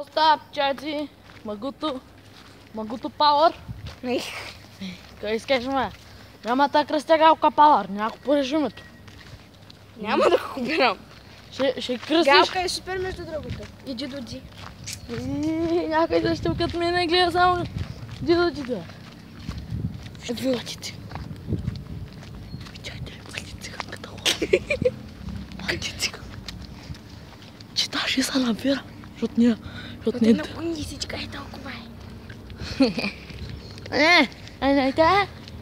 Stop, Chachi. Maguto Power. Къде искаш, ме? Няма та кръстягалка Power, някой по режимето. Няма да го купирам. Ще кръстиш. Галка е супер между другото. И Дидоди. Някой да ще като мене гледа само Дидодите. Вилатите. Видяхте ли млади циганката ходи? Млади циганка. Читаш и са набира. Защото ние... На кони всичка е толкова.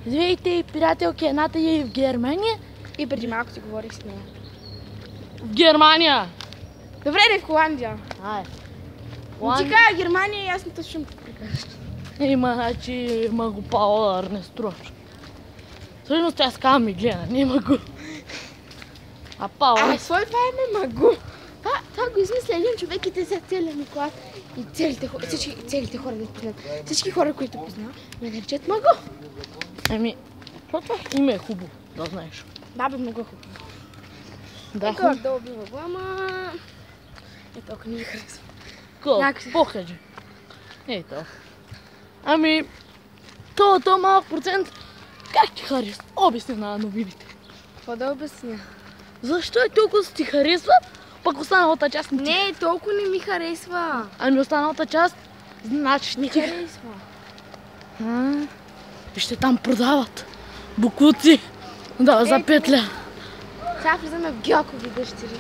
Двете приятелки, едната е в Германия. И преди малко си говорих с нея. В Германия! Добре, да е в Холандия. Ай. Ти кажа Германия и аз не точно какво прикажа. Значи има го Power, не струваш. Всъщност тя скава ми гледа, не има го. А Power... Какво това е магу? Това го измисля един човек и те са целия ми клас. И целите хора да познат. Всички хора, които познавам, ме наричат магу. Ами, защото име е хубаво, да знаеш. Баба много хубаво. Да, хубаво. Долу би могла, ама... толкова не ми харесва. Покажи. Ето. Ами, то малък процент, как ти харесва? Обясни на новините. Какво да обясня? Защо е толкова ти харесва, пък останалата част не ти? Не, толкова не ми харесва. Ами останалата част, значи не ти харесва. Вижте, там продават букуци. Да, за 5 ля. Сега влизаме в Гьокови дъщери.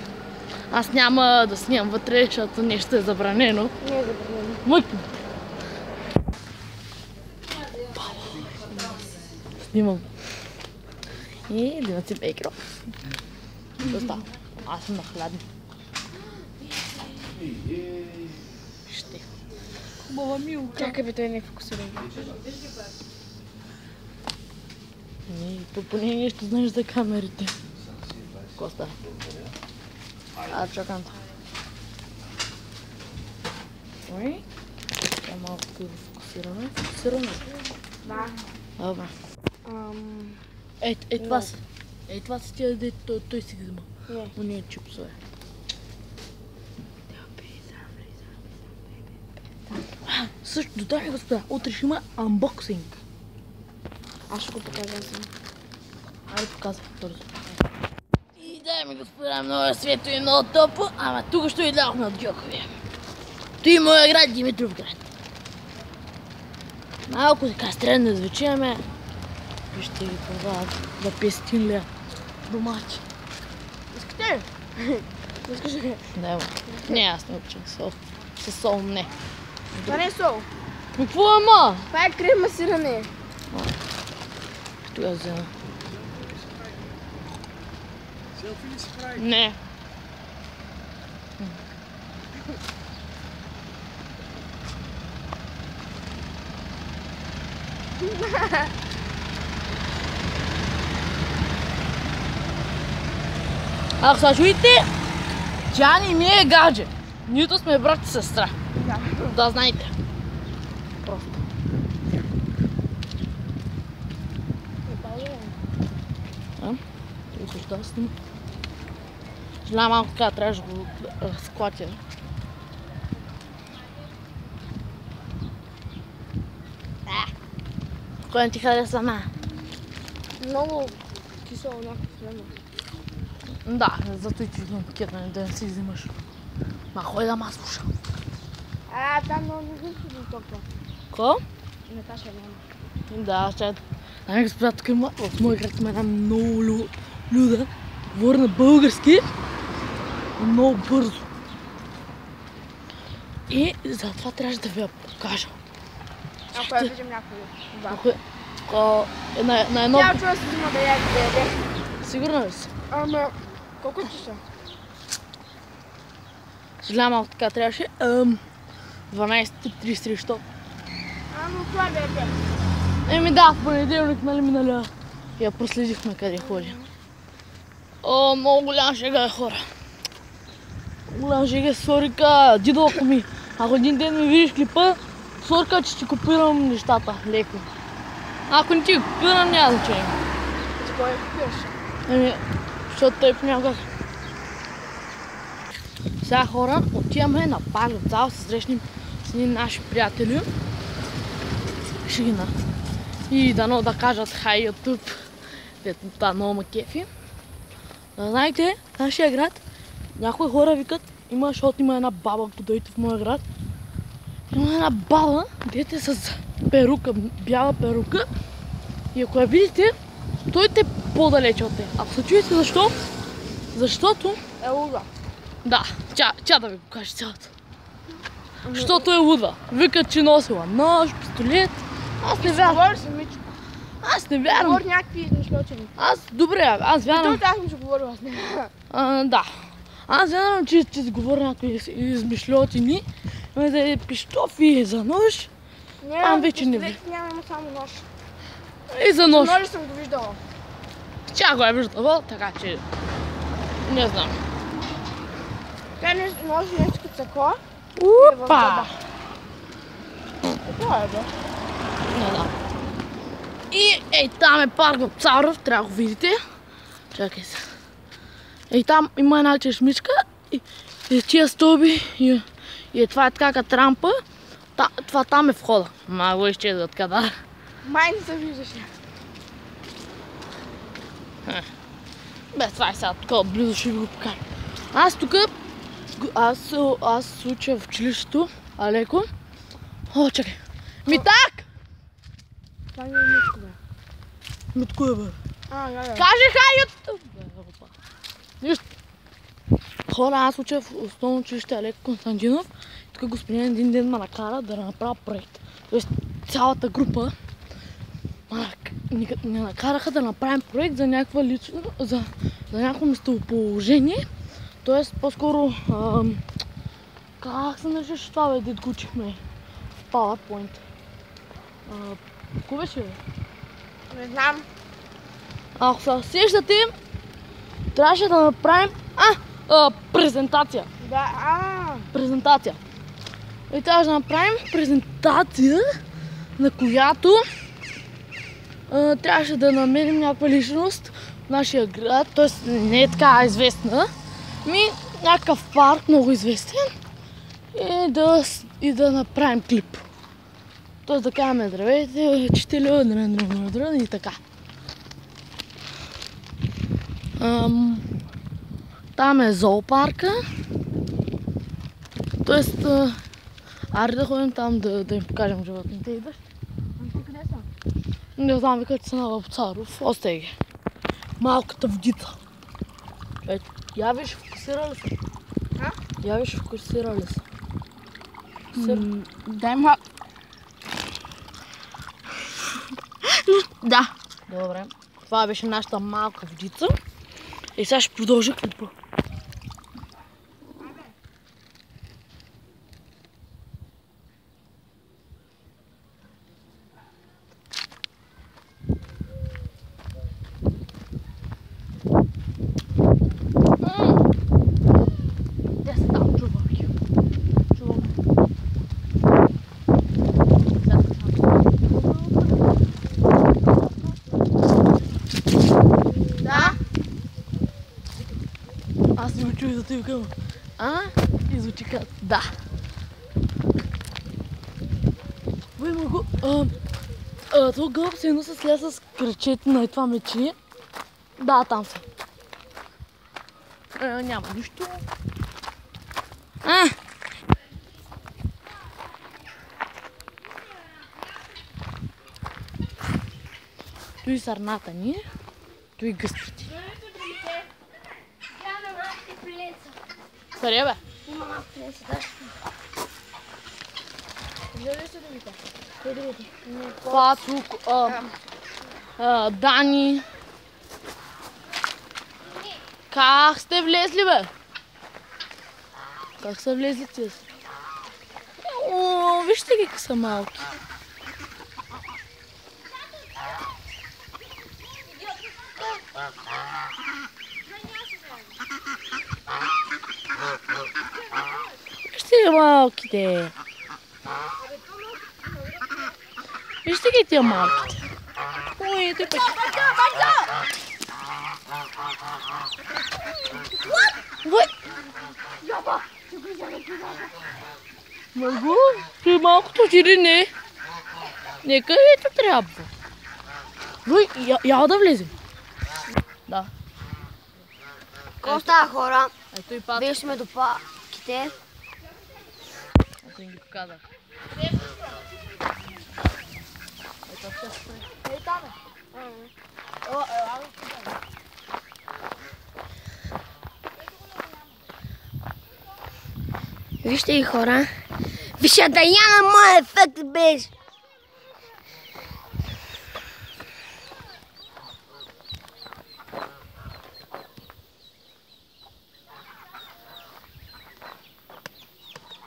Аз няма да снимам вътре, защото нещо е забранено. Не е забранено. Мъкни. Снимам. И да си бейкро. Доста. Аз съм на хладни. Вижте. Хубава милка. Чакай бе, той не е фокусиран. То поне нещо знаеш за камерите. Коста. Чакам. Ой. Това малко фокусираме. Фокусираме. Да. Добре. Това са. Това са тия, де той си ги взема. Не. Уния чипсове. Също, дами господа, утре ще има анбоксинг. Аз ще го покажа съм. Айде показвай бързо. И дами господа, много е светло и много топло, ама тук ще идвахме от Гьокови. Той е моя град, Димитровград. Малко така странно звучиме. Вижте ги продават за 500 ля. Домати. Искате ли? Искаш ли? Да, не, аз не обичам сол. Със сол не. Това не е сол. Какво е, ма? Това е крем сирене. Тогава взема. Не. Ако са чуете, тя не ми е гадже. Нито сме брат и сестра. Да знаете. Просто. Защо да снимам? Жена малко така трябваше да го разклатя. Кой не ти харесва, ма? Много кисело някакво време. Да, зато и ти идвам пакета, да не си взимаш. Ма хой да ма слушам. Там много не знам, че до толкова. Ко? Наташа няма. Да, ще... Ами господа, тук има, в моя град има една много люда, говори на български, много бързо. И затова трябваше да ви я покажа. Ако я видим някой. На едно... Тя чува си взима да яде. Сигурна ли си? Ама, колко ти са? Съжалявам, малко така трябваше. 12:30 що? Но това да яде. Еми да, в понеделник, нали миналя. Я проследихме къде ходи. О, много голям шега е, хора. Голям шега, Сорика. Дидо, ако един ден ми видиш клипа, Сорика, че ти копирам нещата, леко. Ако не ти го копирам, няма значение. Ти кой копираш? Еми, защото той понякога Сега хора, отиваме на Палев зал, се срещнем с едни наши приятели. Ще ги и дано да кажат хай YouTube. Дето това много ма кефи. Знаете, в нашия град някои хора викат, защото има една баба, ако дойдете в моя град. Има една баба, дете с перука, бяла перука. И ако я видите, стойте по-далече от те. Ако се чуете защо? Защото е луда. Да, тя да ви го каже цялата. Защото е луда. Викат, че носила нож, пистолет. Аз не вярвам. Говори се, Мичо. Аз не вярвам. Говори някакви измишлетини. Добре, аз вярвам. Той аз ми ще говорила с нея. Да. Аз вярвам, че си говори някакви измишлетини. Ами да е пищофи за нож. Там вече не ви. Няма само нож. И за нож. Ножи съм го виждала. Тя го е виждала, така че не знам. Тя ножи нещо като такова. Упа! Какво е, бе? Не знам. И ей там е парк в Царов, трябва да го видите. Чакай се. Ей там има една чешмичка и тия стълби и това е така като рампа. Това там е входа. Ма го изчезват къде. Май не се виждаше. Бе, това е сега такова близо, ще ви го покажа. Аз тук, аз уча в училището, Алеко. О, чакай. Митак! Това не е Митко, бе. Митко е, бе. Да. Кажи хай YouTube! Нищо. Хора, аз уча в основно училище Алеко Константинов. Тук господин един ден ме накара да направя проект. Тоест цялата група ни накараха да направим проект за някаква лично, за някакво местоположение. Тоест по-скоро как се наричаше това, бе, дед го учихме в PowerPoint. Какво беше, бе? Не знам. Ако се сещате, трябваше да направим презентация. Да, Презентация. И трябваше да направим презентация, на която трябваше да намерим някаква личност в нашия град, т.е. не е така известна, някакъв парк много известен и да направим клип. Т.е. да кажем здравейте, учителю, и така. Там е зоопарка, т.е. аре да ходим там да им покажем животните. Идваш? къде са? Не знам, викат се на Вапцаров. Остай ги. Малката водица. Я виж, фокусира ли се? Я виж, фокусира ли се? Дай малко. Да. Добре. Това беше нашата малка водица. И сега ще продължа клипа. Аз не го чух за тъй към. И звучи като да. Бе, мърго, това гълъб се едно се слея с кръчете на това мечи. Да, там са. Няма нищо. Той сърната ни е. Той гъстрите. Къде, бе? Има малко плеса, да. Виждали сте другите? Кой другите? Пацук, Дани. Как сте влезли, бе? Как са влезли тия? Вижте ги как са малки. Вижте ги малките. Вижте ги тия малките. Ой, той пък. What? Марго, ти малкото отиди, не. Нека ето трябва. Рой, я да влезем. Да. Какво става, хора? Ето и пак. Виждаме до паките. Ето им ги показах. Ето ще спре. Ей, там е. Вижте ги, хора. Вижте, Даяна, моят ефект беше.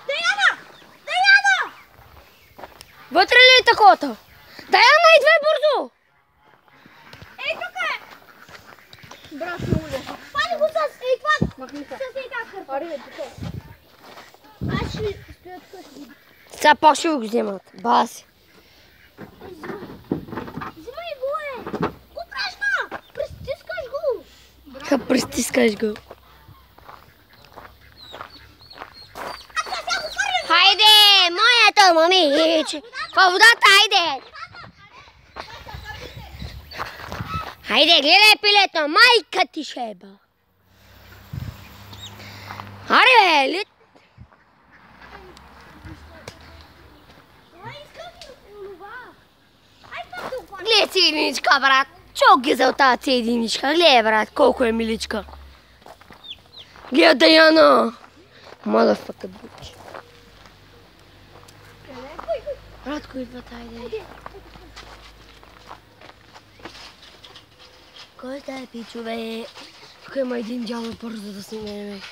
Даяна! Вътре ли е такова? Даяна, идвай бързо! Ей, тук е! Брат, много лесно. Пани го с... Ей, това! Махни се. С ей как хърпа. Аре, тук е. Аз ще стоят къщи. Сега пак ще го вземат. Баси. Взимай го, е! Го прашма! Престискаш го! Престискаш го. Хайде, моето момиче! По водата, хайде! Хайде, гледай пилето, майка ти шеба! Аре, бе, лит! Гледай си единичка, брат! Чо ги за тази единичка? Гледай, брат, колко е миличка! Гледай, Даяна! Motherfucker, bitch! Брат, кой идва, хайде? Кой сте, пичове? Тук има един дядо бързо да снимем.